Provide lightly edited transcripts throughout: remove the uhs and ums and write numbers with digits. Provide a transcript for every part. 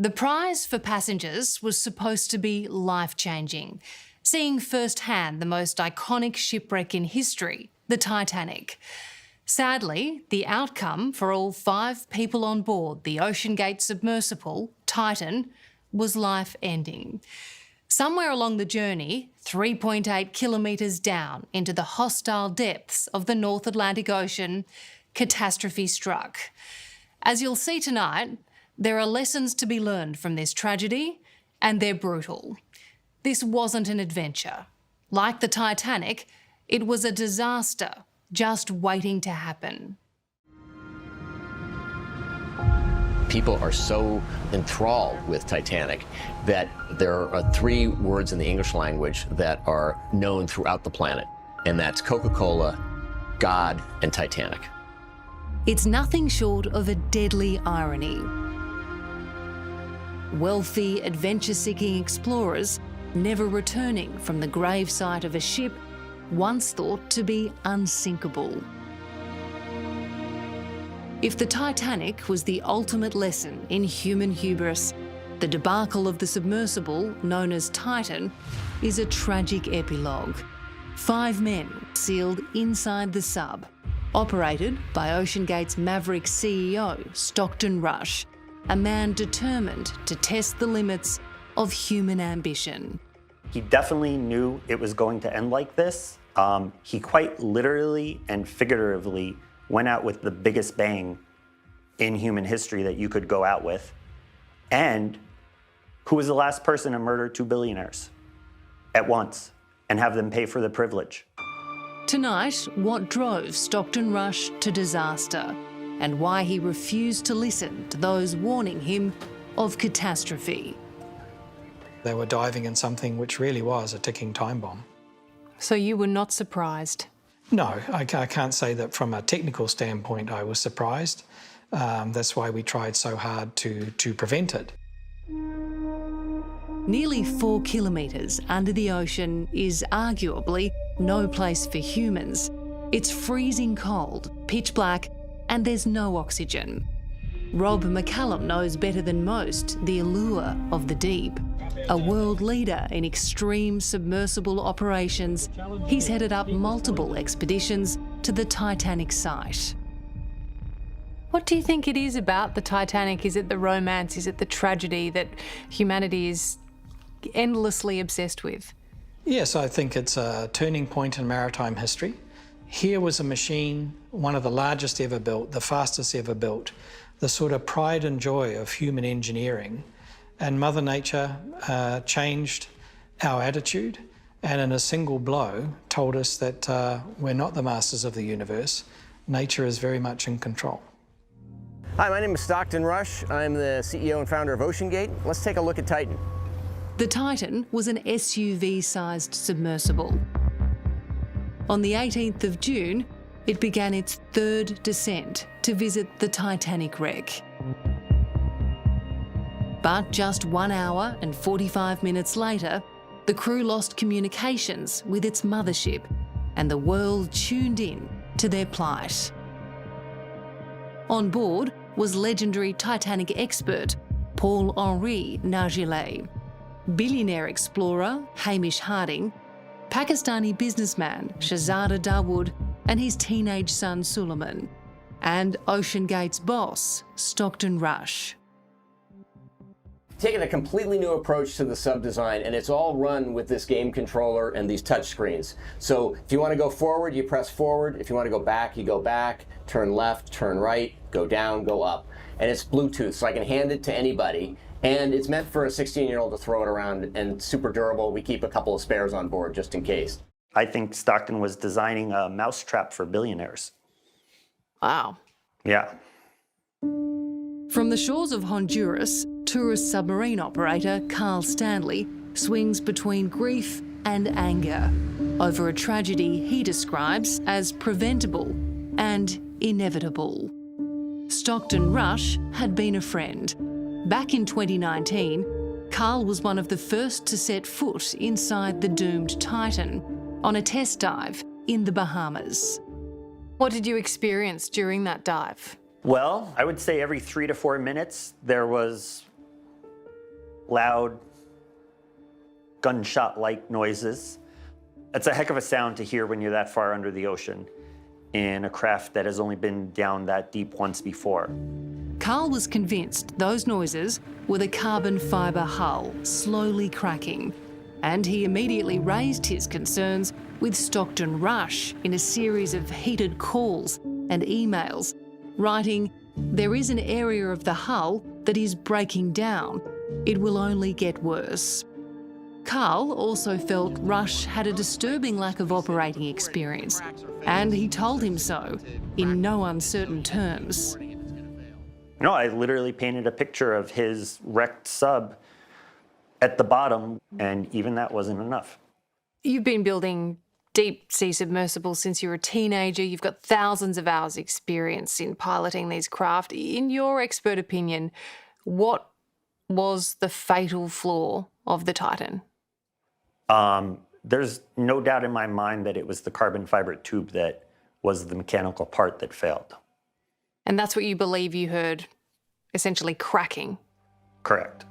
The prize for passengers was supposed to be life-changing, seeing firsthand the most iconic shipwreck in history, the Titanic. Sadly, the outcome for all 5 people on board the OceanGate submersible, Titan, was life-ending. Somewhere along the journey, 3.8 kilometres down into the hostile depths of the North Atlantic Ocean, catastrophe struck. As you'll see tonight, there are lessons to be learned from this tragedy, and they're brutal. This wasn't an adventure. Like the Titanic, it was a disaster just waiting to happen. People are so enthralled with Titanic that there are 3 words in the English language that are known throughout the planet, and that's Coca-Cola, God, and Titanic. It's nothing short of a deadly irony. Wealthy, adventure-seeking explorers never returning from the gravesite of a ship once thought to be unsinkable. If the Titanic was the ultimate lesson in human hubris, the debacle of the submersible, known as Titan, is a tragic epilogue. 5 men sealed inside the sub, operated by OceanGate's maverick CEO, Stockton Rush, a man determined to test the limits of human ambition. He definitely knew it was going to end like this. He quite literally and figuratively went out with the biggest bang in human history that you could go out with. And who was the last person to murder 2 billionaires at once and have them pay for the privilege? Tonight, what drove Stockton Rush to disaster and why he refused to listen to those warning him of catastrophe. They were diving in something which really was a ticking time bomb. So you were not surprised? No, I can't say that from a technical standpoint I was surprised. That's why we tried so hard to prevent it. Nearly 4 kilometres under the ocean is arguably no place for humans. It's freezing cold, pitch black, and there's no oxygen. Rob McCallum knows better than most the allure of the deep. A world leader in extreme submersible operations, he's headed up multiple expeditions to the Titanic site. What do you think it is about the Titanic? Is it the romance? Is it the tragedy that humanity is endlessly obsessed with? Yes, I think it's a turning point in maritime history. Here was a machine, one of the largest ever built, the fastest ever built, the sort of pride and joy of human engineering. And Mother Nature changed our attitude and in a single blow told us that we're not the masters of the universe. Nature is very much in control. Hi, my name is Stockton Rush. I'm the CEO and founder of OceanGate. Let's take a look at Titan. The Titan was an SUV-sized submersible. On the 18th of June, it began its 3rd descent to visit the Titanic wreck. But just 1 hour and 45 minutes later, the crew lost communications with its mothership and the world tuned in to their plight. On board was legendary Titanic expert Paul-Henri Nargeolet, billionaire explorer Hamish Harding, Pakistani businessman Shahzada Dawood and his teenage son Suleiman, and OceanGate's boss, Stockton Rush. Taking a completely new approach to the sub design, and it's all run with this game controller and these touch screens. So if you want to go forward, you press forward. If you want to go back, you go back, turn left, turn right, go down, go up. And it's Bluetooth, so I can hand it to anybody. And it's meant for a 16-year-old to throw it around, and super durable. We keep a couple of spares on board just in case. I think Stockton was designing a mousetrap for billionaires. Wow. Yeah. From the shores of Honduras, tourist submarine operator Carl Stanley swings between grief and anger over a tragedy he describes as preventable and inevitable. Stockton Rush had been a friend. Back in 2019, Carl was one of the first to set foot inside the doomed Titan on a test dive in the Bahamas. What did you experience during that dive? Well, I would say every 3 to 4 minutes there was loud gunshot-like noises. It's a heck of a sound to hear when you're that far under the ocean in a craft that has only been down that deep once before. Carl was convinced those noises were the carbon fibre hull slowly cracking, and he immediately raised his concerns with Stockton Rush in a series of heated calls and emails, writing, "There is an area of the hull that is breaking down. It will only get worse." Carl also felt Rush had a disturbing lack of operating experience, and he told him so in no uncertain terms. No, I literally painted a picture of his wrecked sub at the bottom, and even that wasn't enough. You've been building deep sea submersibles since you were a teenager. You've got thousands of hours experience in piloting these craft. In your expert opinion, what was the fatal flaw of the Titan? There's no doubt in my mind that it was the carbon fiber tube that was the mechanical part that failed. And that's what you believe you heard essentially cracking? Correct.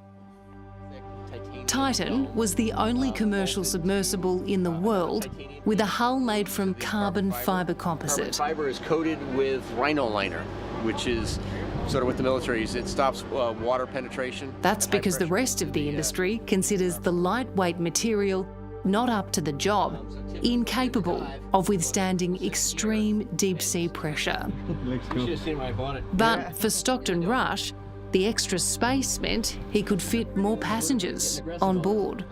Titan was the only commercial submersible in the world with a hull made from carbon fibre composite. Carbon fiber is coated with rhinoliner, which is sort of what the military uses. It stops water penetration. That's because the rest of the industry considers the lightweight material not up to the job, incapable of withstanding extreme deep sea pressure. But for Stockton Rush, the extra space meant he could fit more passengers on board.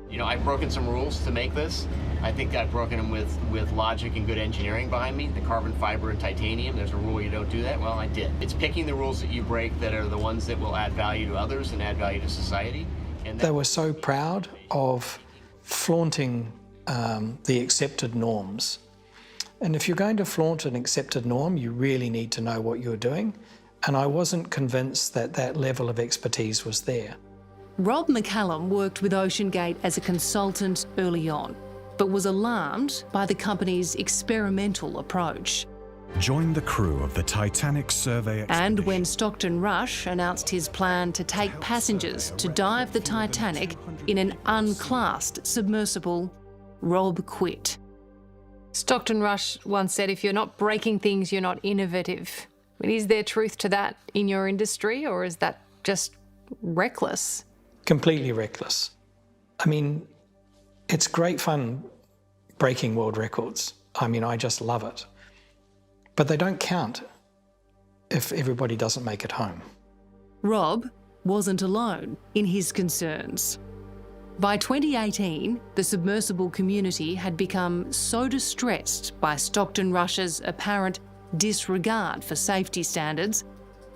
You know, I've broken some rules to make this. I think I've broken them with logic and good engineering behind me. The carbon fiber and titanium, there's a rule you don't do that. Well, I did. It's picking the rules that you break that are the ones that will add value to others and add value to society. And They were so proud of flaunting the accepted norms. And if you're going to flaunt an accepted norm, you really need to know what you're doing. And I wasn't convinced that that level of expertise was there. Rob McCallum worked with OceanGate as a consultant early on, but was alarmed by the company's experimental approach. Join the crew of the Titanic survey expedition. And when Stockton Rush announced his plan to take passengers to dive the Titanic in an unclassed submersible, Rob quit. Stockton Rush once said, "If you're not breaking things, you're not innovative." I mean, is there truth to that in your industry, or is that just reckless? Completely reckless. I mean, it's great fun breaking world records. I mean, I just love it. But they don't count if everybody doesn't make it home. Rob wasn't alone in his concerns. By 2018, the submersible community had become so distressed by Stockton Rush's apparent disregard for safety standards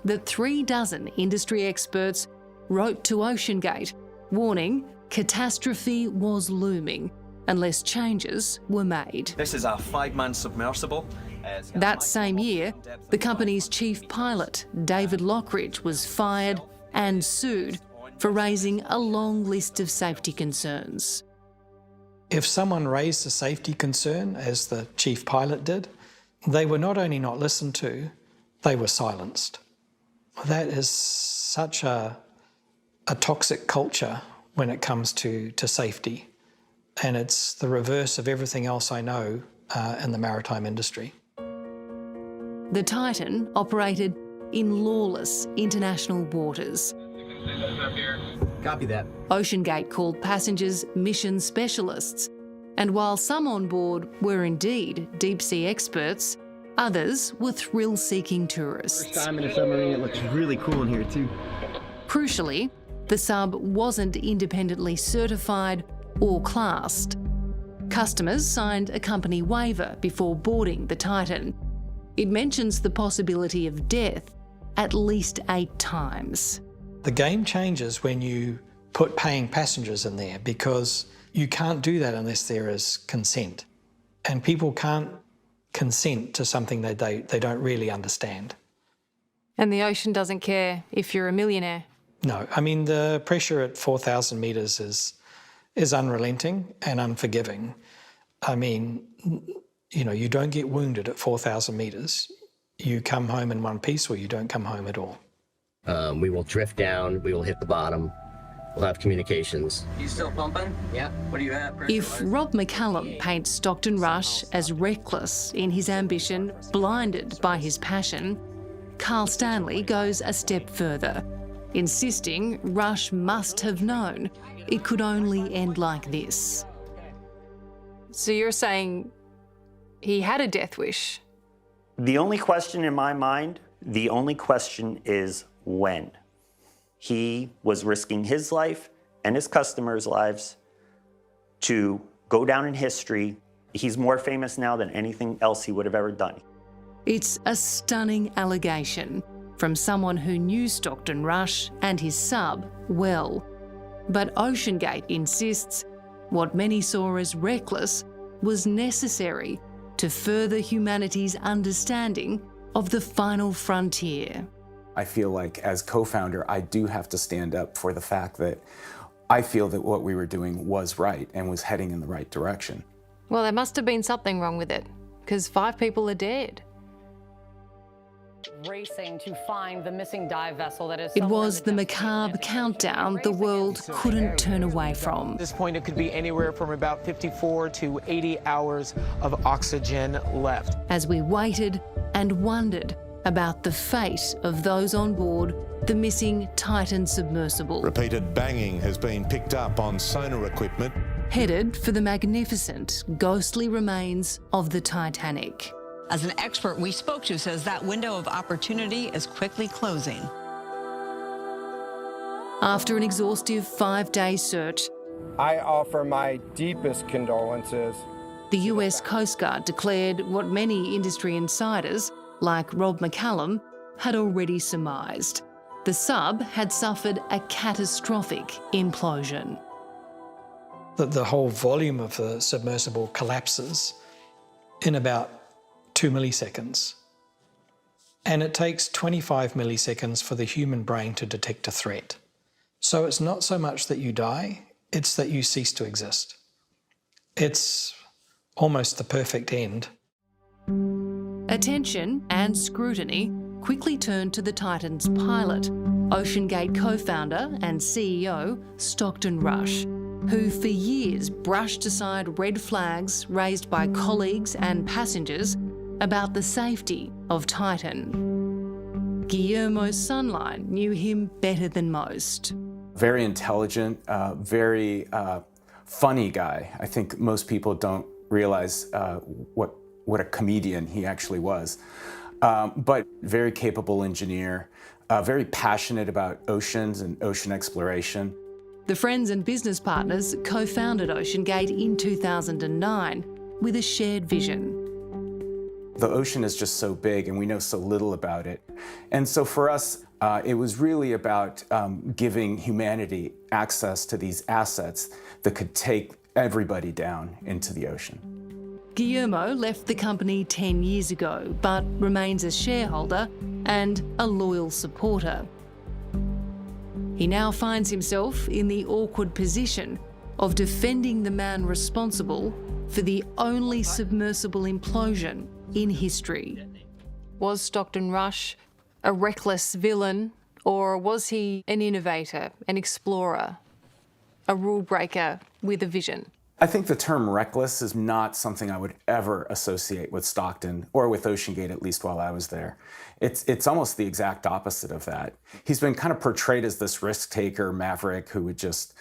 that 36 industry experts wrote to OceanGate, warning catastrophe was looming unless changes were made. This is a 5-man submersible. That same year, the company's chief pilot, David Lockridge, was fired and sued for raising a long list of safety concerns. If someone raised a safety concern, as the chief pilot did, they were not only not listened to, they were silenced. That is such a toxic culture when it comes to safety. And it's the reverse of everything else I know in the maritime industry. The Titan operated in lawless international waters. Copy that. OceanGate called passengers mission specialists, and while some on board were indeed deep-sea experts, others were thrill-seeking tourists. First time in a submarine, it looks really cool in here too. Crucially, the sub wasn't independently certified or classed. Customers signed a company waiver before boarding the Titan. It mentions the possibility of death at least 8 times. The game changes when you put paying passengers in there, because you can't do that unless there is consent. And people can't consent to something that they don't really understand. And the ocean doesn't care if you're a millionaire. No, I mean, the pressure at 4,000 metres is unrelenting and unforgiving. I mean, you know, you don't get wounded at 4,000 metres. You come home in one piece or you don't come home at all. We will drift down, we will hit the bottom, we'll have communications. You still pumping? Yeah. What do you have? If Rob McCallum paints Stockton Rush as reckless in his ambition, blinded by his passion, Carl Stanley goes a step further, insisting Rush must have known it could only end like this. So you're saying he had a death wish? The only question in my mind, the only question is when. He was risking his life and his customers' lives to go down in history. He's more famous now than anything else he would have ever done. It's a stunning allegation from someone who knew Stockton Rush and his sub well. But OceanGate insists what many saw as reckless was necessary to further humanity's understanding of the final frontier. I feel like as co-founder, I do have to stand up for the fact that I feel that what we were doing was right and was heading in the right direction. Well, there must have been something wrong with it, because 5 people are dead. Racing to find the missing dive vessel that is. It was the macabre countdown the world couldn't turn away from. At this point, it could be anywhere from about 54 to 80 hours of oxygen left. As we waited and wondered about the fate of those on board the missing Titan submersible. Repeated banging has been picked up on sonar equipment. Headed for the magnificent, ghostly remains of the Titanic. As an expert we spoke to says that window of opportunity is quickly closing. After an exhaustive 5-day search, I offer my deepest condolences. The US Coast Guard declared what many industry insiders, like Rob McCallum, had already surmised. The sub had suffered a catastrophic implosion. The whole volume of the submersible collapses in about 2 milliseconds. And it takes 25 milliseconds for the human brain to detect a threat. So it's not so much that you die, it's that you cease to exist. It's almost the perfect end. Attention and scrutiny quickly turned to the Titan's pilot, OceanGate co-founder and CEO Stockton Rush, who for years brushed aside red flags raised by colleagues and passengers about the safety of Titan. Guillermo Sunline knew him better than most. Very intelligent, very funny guy. I think most people don't realize what a comedian he actually was. But very capable engineer, very passionate about oceans and ocean exploration. The friends and business partners co-founded OceanGate in 2009 with a shared vision. The ocean is just so big and we know so little about it. And so for us, it was really about giving humanity access to these assets that could take everybody down into the ocean. Guillermo left the company 10 years ago, but remains a shareholder and a loyal supporter. He now finds himself in the awkward position of defending the man responsible for the only submersible implosion in history. Was Stockton Rush a reckless villain, or was he an innovator, an explorer, a rule breaker with a vision? I think the term reckless is not something I would ever associate with Stockton or with OceanGate, at least while I was there. It's almost the exact opposite of that. He's been kind of portrayed as this risk-taker maverick who would just,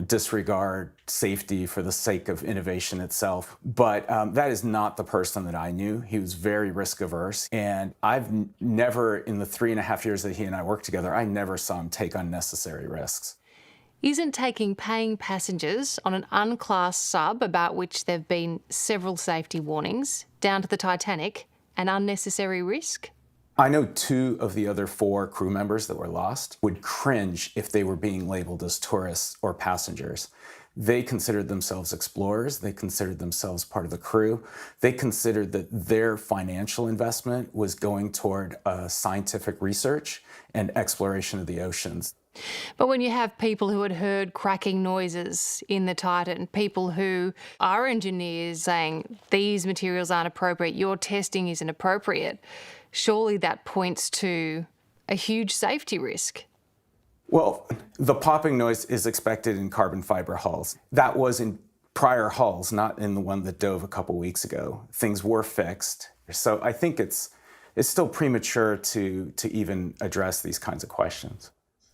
disregard safety for the sake of innovation itself. But that is not the person that I knew. He was very risk-averse. And I've never, in the 3.5 years that he and I worked together, I never saw him take unnecessary risks. Isn't taking paying passengers on an unclassed sub, about which there have been several safety warnings, down to the Titanic, an unnecessary risk? I know 2 of the other 4 crew members that were lost would cringe if they were being labeled as tourists or passengers. They considered themselves explorers. They considered themselves part of the crew. They considered that their financial investment was going toward scientific research and exploration of the oceans. But when you have people who had heard cracking noises in the Titan, people who are engineers saying these materials aren't appropriate, your testing isn't appropriate, surely that points to a huge safety risk. Well, the popping noise is expected in carbon fiber hulls. That was in prior hulls, not in the one that dove a couple weeks ago. Things were fixed. So I think it's still premature to even address these kinds of questions.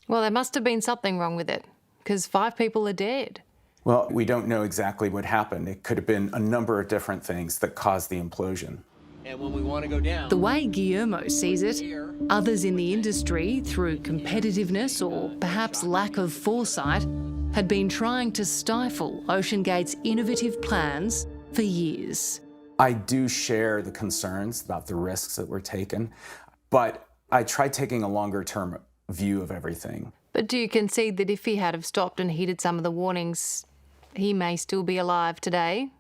Well, there must have been something wrong with it, because 5 people are dead. Well, we don't know exactly what happened. It could have been a number of different things that caused the implosion. And when we want to go down... The way Guillermo sees it, others in the industry, through competitiveness or perhaps lack of foresight, had been trying to stifle OceanGate's innovative plans for years. I do share the concerns about the risks that were taken, but I tried taking a longer-term view of everything. But do you concede that if he had have stopped and heeded some of the warnings, he may still be alive today?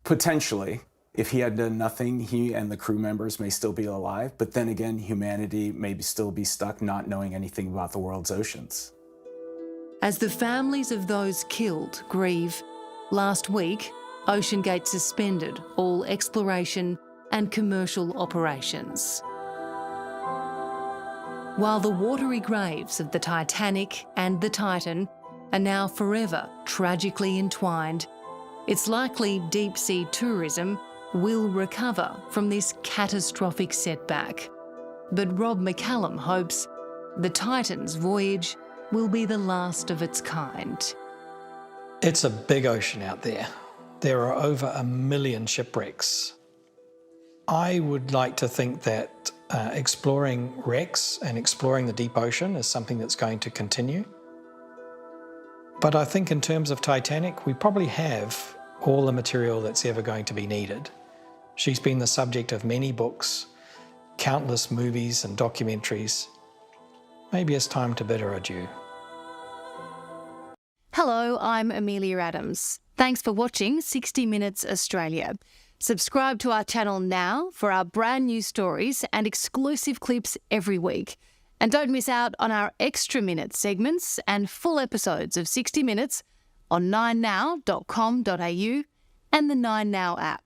Potentially. If he had done nothing, he and the crew members may still be alive, but then again, humanity may still be stuck not knowing anything about the world's oceans. As the families of those killed grieve, last week, OceanGate suspended all exploration and commercial operations. While the watery graves of the Titanic and the Titan are now forever tragically entwined, it's likely deep-sea tourism will recover from this catastrophic setback. But Rob McCallum hopes the Titan's voyage will be the last of its kind. It's a big ocean out there. There are over 1 million shipwrecks. I would like to think that exploring wrecks and exploring the deep ocean is something that's going to continue. But I think in terms of Titanic, we probably have all the material that's ever going to be needed. She's been the subject of many books, countless movies and documentaries. Maybe it's time to bid her adieu. Hello, I'm Amelia Adams. Thanks for watching 60 Minutes Australia. Subscribe to our channel now for our brand new stories and exclusive clips every week. And don't miss out on our extra minute segments and full episodes of 60 Minutes on 9now.com.au and the 9Now app.